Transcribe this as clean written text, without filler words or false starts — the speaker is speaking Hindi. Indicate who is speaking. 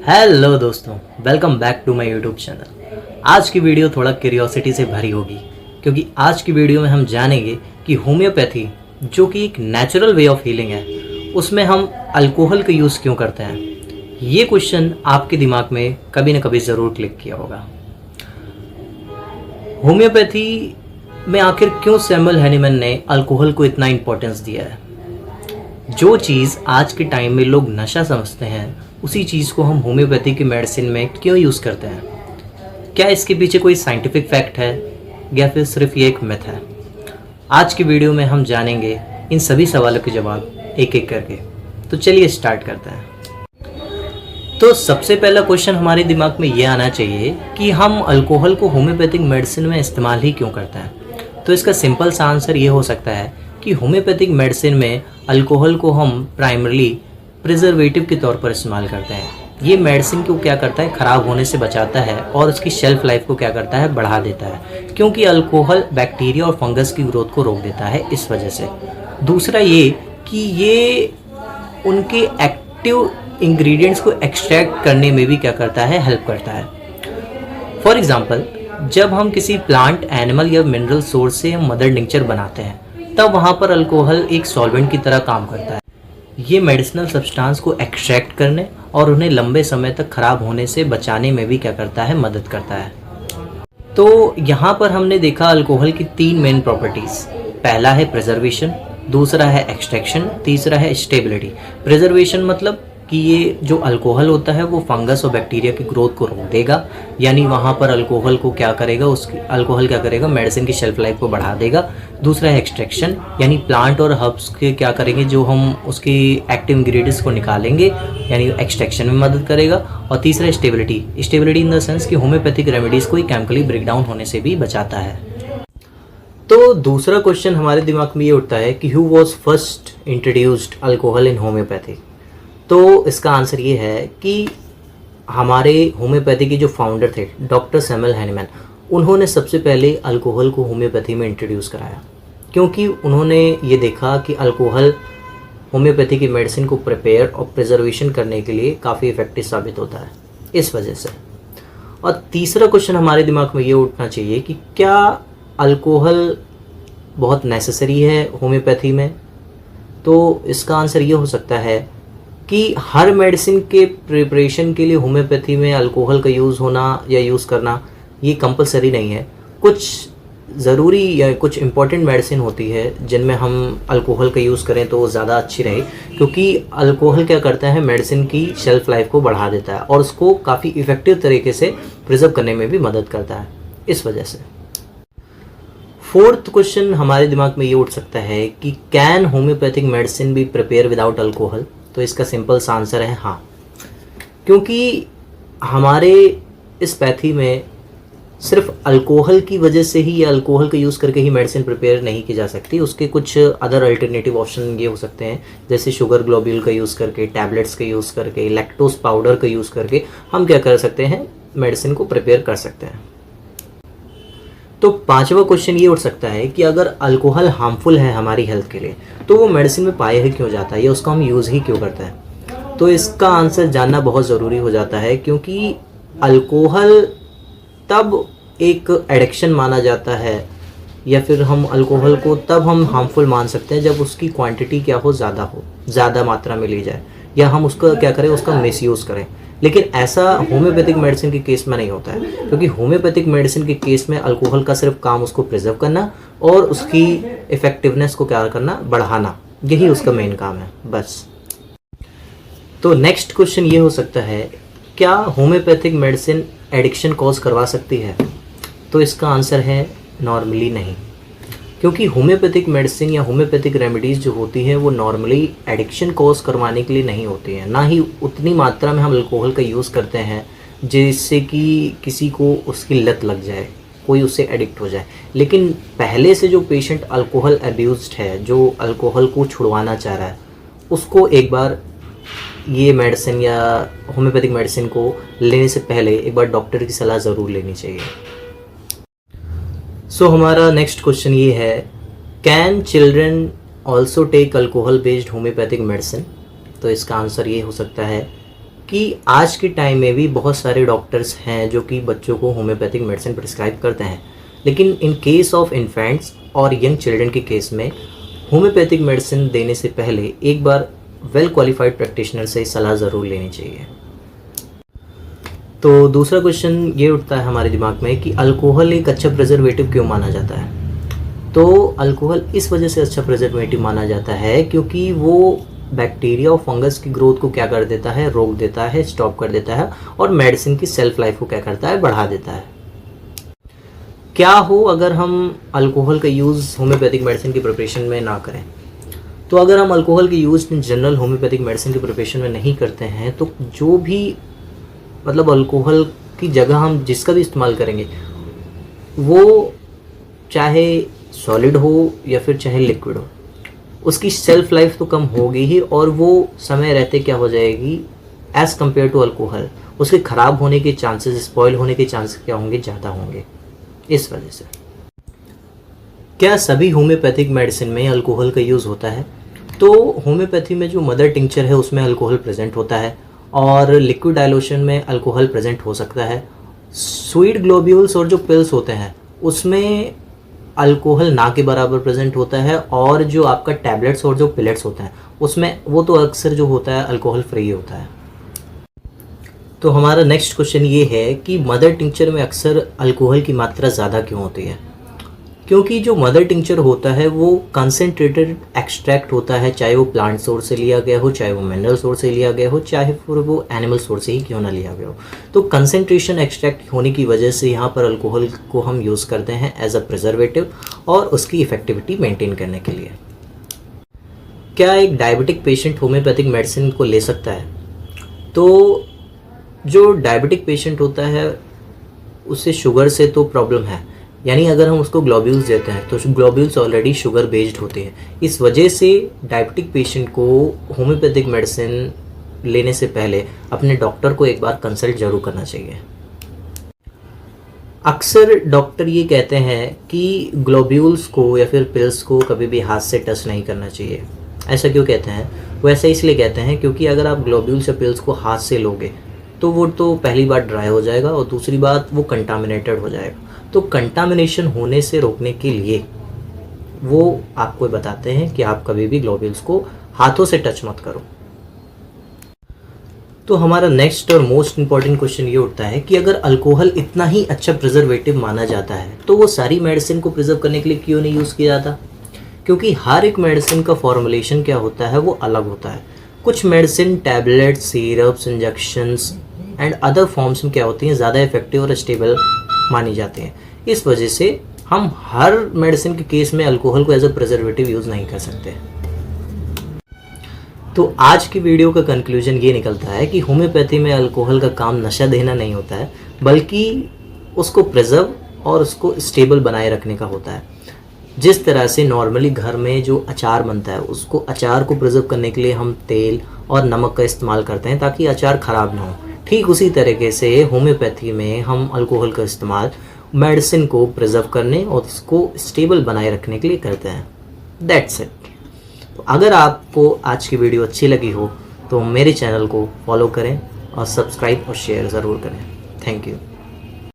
Speaker 1: हेलो दोस्तों, welcome back to my YouTube channel. आज की वीडियो थोड़ा क्यूरियोसिटी से भरी होगी क्योंकि आज की वीडियो में हम जानेंगे कि होम्योपैथी जो कि एक नेचुरल वे ऑफ हीलिंग है, उसमें हम अल्कोहल का यूज़ क्यों करते हैं। ये क्वेश्चन आपके दिमाग में कभी ना कभी ज़रूर क्लिक किया होगा। होम्योपैथी में आखिर क्यों सैमुअल हैनीमैन ने अल्कोहल को इतना इम्पोर्टेंस दिया है। जो चीज़ आज के टाइम में लोग नशा समझते हैं, उसी चीज़ को हम होम्योपैथी की मेडिसिन में क्यों यूज़ करते हैं। क्या इसके पीछे कोई साइंटिफिक फैक्ट है या फिर सिर्फ ये एक मिथ है। आज की वीडियो में हम जानेंगे इन सभी सवालों के जवाब एक एक करके। तो चलिए स्टार्ट करते हैं। तो सबसे पहला क्वेश्चन हमारे दिमाग में ये आना चाहिए कि हम अल्कोहल को होम्योपैथिक मेडिसिन में इस्तेमाल ही क्यों करते हैं। तो इसका सिंपल सा आंसर ये हो सकता है कि होम्योपैथिक मेडिसिन में अल्कोहल को हम प्राइमरली प्रिजर्वेटिव के तौर पर इस्तेमाल करते हैं। ये मेडिसिन को क्या करता है, ख़राब होने से बचाता है और उसकी शेल्फ लाइफ को क्या करता है, बढ़ा देता है, क्योंकि अल्कोहल बैक्टीरिया और फंगस की ग्रोथ को रोक देता है इस वजह से। दूसरा ये कि ये उनके एक्टिव इंग्रेडिएंट्स को एक्सट्रैक्ट करने में भी क्या करता है, हेल्प करता है। फॉर एग्जांपल, जब हम किसी प्लांट, एनिमल या मिनरल सोर्स से मदर टिंचर बनाते हैं, तब वहाँ पर अल्कोहल एक सॉल्वेंट की तरह काम करता है। ये मेडिसिनल सब्सटेंस को एक्सट्रैक्ट करने और उन्हें लंबे समय तक खराब होने से बचाने में भी क्या करता है, मदद करता है। तो यहाँ पर हमने देखा अल्कोहल की तीन मेन प्रॉपर्टीज़। पहला है प्रिजर्वेशन, दूसरा है एक्सट्रैक्शन, तीसरा है स्टेबिलिटी। प्रिजर्वेशन मतलब कि ये जो अल्कोहल होता है वो फंगस और बैक्टीरिया की ग्रोथ को रोक देगा, यानी वहाँ पर अल्कोहल को क्या करेगा, अल्कोहल क्या करेगा, मेडिसिन की शेल्फ लाइफ को बढ़ा देगा। दूसरा है एक्सट्रैक्शन, यानी प्लांट और हर्ब्स के क्या करेंगे, जो हम उसकी एक्टिव इंग्रेडिएंट्स को निकालेंगे, यानी एक्सट्रैक्शन में मदद करेगा। और तीसरा है stability. Stability in the sense कि होम्योपैथिक रेमेडीज़ को केमिकली ब्रेकडाउन होने से भी बचाता है। तो दूसरा क्वेश्चन हमारे दिमाग में ये उठता है कि who was first introduced alcohol in homeopathy. तो इसका आंसर ये है कि हमारे होम्योपैथी के जो फाउंडर थे डॉक्टर सैमुअल हैनीमैन, उन्होंने सबसे पहले अल्कोहल को होम्योपैथी में इंट्रोड्यूस कराया, क्योंकि उन्होंने ये देखा कि अल्कोहल होम्योपैथी की मेडिसिन को प्रिपेयर और प्रिजर्वेशन करने के लिए काफ़ी इफ़ेक्टिव साबित होता है, इस वजह से। और तीसरा क्वेश्चन हमारे दिमाग में ये उठना चाहिए कि क्या अल्कोहल बहुत नेसेसरी है होम्योपैथी में। तो इसका आंसर ये हो सकता है कि हर मेडिसिन के प्रिपरेशन के लिए होम्योपैथी में अल्कोहल का यूज़ होना या यूज़ करना ये कंपलसरी नहीं है। कुछ ज़रूरी या कुछ इम्पॉर्टेंट मेडिसिन होती है जिनमें हम अल्कोहल का यूज़ करें तो वो ज़्यादा अच्छी रहे, क्योंकि अल्कोहल क्या करता है, मेडिसिन की शेल्फ लाइफ को बढ़ा देता है और उसको काफ़ी इफ़ेक्टिव तरीके से प्रिजर्व करने में भी मदद करता है, इस वजह से। फोर्थ क्वेश्चन हमारे दिमाग में ये उठ सकता है कि can homeopathic medicine be prepare without alcohol. तो इसका सिंपल सा आंसर है हाँ, क्योंकि हमारे इस पैथी में सिर्फ अल्कोहल की वजह से ही या अल्कोहल का यूज़ करके ही मेडिसिन प्रिपेयर नहीं की जा सकती। उसके कुछ अदर अल्टरनेटिव ऑप्शन ये हो सकते हैं, जैसे शुगर ग्लोब्यूल का यूज़ करके, टैबलेट्स का यूज़ करके, लैक्टोज पाउडर का यूज़ करके हम क्या कर सकते हैं, मेडिसिन को प्रिपेयर कर सकते हैं। तो पांचवा क्वेश्चन ये उठ सकता है कि अगर अल्कोहल हार्मफुल है हमारी हेल्थ के लिए, तो वो मेडिसिन में पाया ही क्यों जाता है या उसका हम यूज़ ही क्यों करते हैं। तो इसका आंसर जानना बहुत ज़रूरी हो जाता है, क्योंकि अल्कोहल तब एक एडिक्शन माना जाता है या फिर हम अल्कोहल को तब हम हार्मफुल मान सकते हैं जब उसकी क्वांटिटी क्या हो, ज़्यादा मात्रा में ली जाए या हम उसका क्या करें, उसका मिसयूज़ करें। लेकिन ऐसा होम्योपैथिक मेडिसिन के केस में नहीं होता है, क्योंकि होम्योपैथिक मेडिसिन के केस में अल्कोहल का सिर्फ काम उसको प्रिजर्व करना और उसकी इफ़ेक्टिवनेस को क्या करना, बढ़ाना, यही उसका मेन काम है बस। तो नेक्स्ट क्वेश्चन ये हो सकता है, क्या होम्योपैथिक मेडिसिन एडिक्शन कॉज करवा सकती है। तो इसका आंसर है नॉर्मली नहीं, क्योंकि होम्योपैथिक मेडिसिन या होम्योपैथिक रेमेडीज़ जो होती हैं वो नॉर्मली एडिक्शन कॉज करवाने के लिए नहीं होती हैं। ना ही उतनी मात्रा में हम अल्कोहल का यूज़ करते हैं जिससे कि किसी को उसकी लत लग जाए, कोई उससे एडिक्ट हो जाए। लेकिन पहले से जो पेशेंट अल्कोहल अब्यूज्ड है, जो अल्कोहल को छुड़वाना चाह रहा है, उसको एक बार ये मेडिसिन या होम्योपैथिक मेडिसिन को लेने से पहले एक बार डॉक्टर की सलाह ज़रूर लेनी चाहिए। सो हमारा नेक्स्ट क्वेश्चन ये है, can children also take alcohol based homeopathic medicine. तो इसका आंसर ये हो सकता है कि आज के टाइम में भी बहुत सारे डॉक्टर्स हैं जो कि बच्चों को होम्योपैथिक मेडिसिन प्रिस्क्राइब करते हैं, लेकिन इन केस ऑफ इन्फेंट्स और यंग चिल्ड्रन के केस में होम्योपैथिक मेडिसिन देने से पहले एक बार वेल क्वालिफाइड प्रैक्टिशनर से सलाह ज़रूर लेनी चाहिए। तो दूसरा क्वेश्चन ये उठता है हमारे दिमाग में कि अल्कोहल एक अच्छा प्रिजर्वेटिव क्यों माना जाता है। तो अल्कोहल इस वजह से अच्छा प्रिजर्वेटिव माना जाता है क्योंकि वो बैक्टीरिया और फंगस की ग्रोथ को क्या कर देता है, रोक देता है, स्टॉप कर देता है, और मेडिसिन की सेल्फ लाइफ को क्या करता है, बढ़ा देता है। क्या हो अगर हम अल्कोहल का यूज़ होम्योपैथिक मेडिसिन की प्रिपरेशन में ना करें। तो अगर हम अल्कोहल के use in general homeopathic medicine की प्रिपरेशन में नहीं करते हैं तो जो भी मतलब अल्कोहल की जगह हम जिसका भी इस्तेमाल करेंगे वो चाहे सॉलिड हो या फिर चाहे लिक्विड हो, उसकी सेल्फ लाइफ तो कम होगी ही, और वो समय रहते क्या हो जाएगी, एज़ कम्पेयर टू अल्कोहल उसके ख़राब होने के चांसेस, स्पॉइल होने के चांसेस क्या होंगे, ज़्यादा होंगे। इस वजह से क्या सभी होम्योपैथिक मेडिसिन में अल्कोहल का यूज़ होता है? तो होम्योपैथी में जो मदर टिंक्चर है उसमें अल्कोहल प्रेजेंट होता है, और लिक्विड डाइल्यूशन में अल्कोहल प्रेजेंट हो सकता है। स्वीट ग्लोब्यूल्स और जो पिल्स होते हैं उसमें अल्कोहल ना के बराबर प्रेजेंट होता है, और जो आपका टैबलेट्स और जो पिलेट्स होते हैं उसमें वो तो अक्सर जो होता है अल्कोहल फ्री होता है। तो हमारा नेक्स्ट क्वेश्चन ये है कि मदर टिंक्चर में अक्सर अल्कोहल की मात्रा ज़्यादा क्यों होती है? क्योंकि जो मदर टिंक्चर होता है वो कंसनट्रेटेड एक्सट्रैक्ट होता है, चाहे वो प्लांट सोर्स से लिया गया हो, चाहे वो मिनरल सोर्स से लिया गया हो, चाहे फिर वो एनिमल सोर्स से ही क्यों ना लिया गया हो। तो कंसनट्रेशन एक्सट्रैक्ट होने की वजह से यहाँ पर अल्कोहल को हम यूज़ करते हैं एज अ प्रिजर्वेटिव और उसकी इफेक्टिविटी मेंटेन करने के लिए। क्या एक डायबिटिक पेशेंट होम्योपैथिक मेडिसिन को ले सकता है? तो जो डायबिटिक पेशेंट होता है उससे शुगर से तो प्रॉब्लम है, यानी अगर हम उसको ग्लोब्यूल्स देते हैं तो ग्लोब्यूल्स ऑलरेडी शुगर बेस्ड होते हैं। इस वजह से डायबिटिक पेशेंट को होम्योपैथिक मेडिसिन लेने से पहले अपने डॉक्टर को एक बार कंसल्ट जरूर करना चाहिए। अक्सर डॉक्टर ये कहते हैं कि ग्लोब्यूल्स को या फिर पिल्स को कभी भी हाथ से टच नहीं करना चाहिए। ऐसा क्यों कहते हैं? वो ऐसा इसलिए कहते हैं क्योंकि अगर आप ग्लोब्यूल्स या पिल्स को हाथ से लोगे तो वो तो पहली बात ड्राई हो जाएगा, और दूसरी बात वो कंटामिनेटेड हो जाएगा। तो कंटामिनेशन होने से रोकने के लिए वो आपको बताते हैं कि आप कभी भी ग्लोब्यूल्स को हाथों से टच मत करो। तो हमारा नेक्स्ट और मोस्ट इंपॉर्टेंट क्वेश्चन ये उठता है कि अगर अल्कोहल इतना ही अच्छा प्रिजर्वेटिव माना जाता है तो वो सारी मेडिसिन को प्रिजर्व करने के लिए क्यों नहीं यूज़ किया जाता? क्योंकि हर एक मेडिसिन का फॉर्मुलेशन क्या होता है वो अलग होता है। कुछ medicine tablets, syrups, injections and other forms में क्या होती हैं, ज़्यादा इफेक्टिव और स्टेबल मानी जाती हैं। इस वजह से हम हर मेडिसिन के केस में अल्कोहल को एज अ प्रिजर्वेटिव यूज़ नहीं कर सकते। तो आज की वीडियो का कंक्लूजन ये निकलता है कि होम्योपैथी में अल्कोहल का काम नशा देना नहीं होता है, बल्कि उसको प्रिजर्व और उसको स्टेबल बनाए रखने का होता है। जिस तरह से नॉर्मली घर में जो अचार बनता है उसको अचार को प्रिजर्व करने के लिए हम तेल और नमक का इस्तेमाल करते हैं ताकि अचार ख़राब ना हो, ठीक उसी तरीके से होम्योपैथी में हम अल्कोहल का इस्तेमाल मेडिसिन को प्रिजर्व करने और उसको स्टेबल बनाए रखने के लिए करते हैं। That's it. तो अगर आपको आज की वीडियो अच्छी लगी हो तो मेरे चैनल को फॉलो करें और सब्सक्राइब और शेयर ज़रूर करें। Thank you.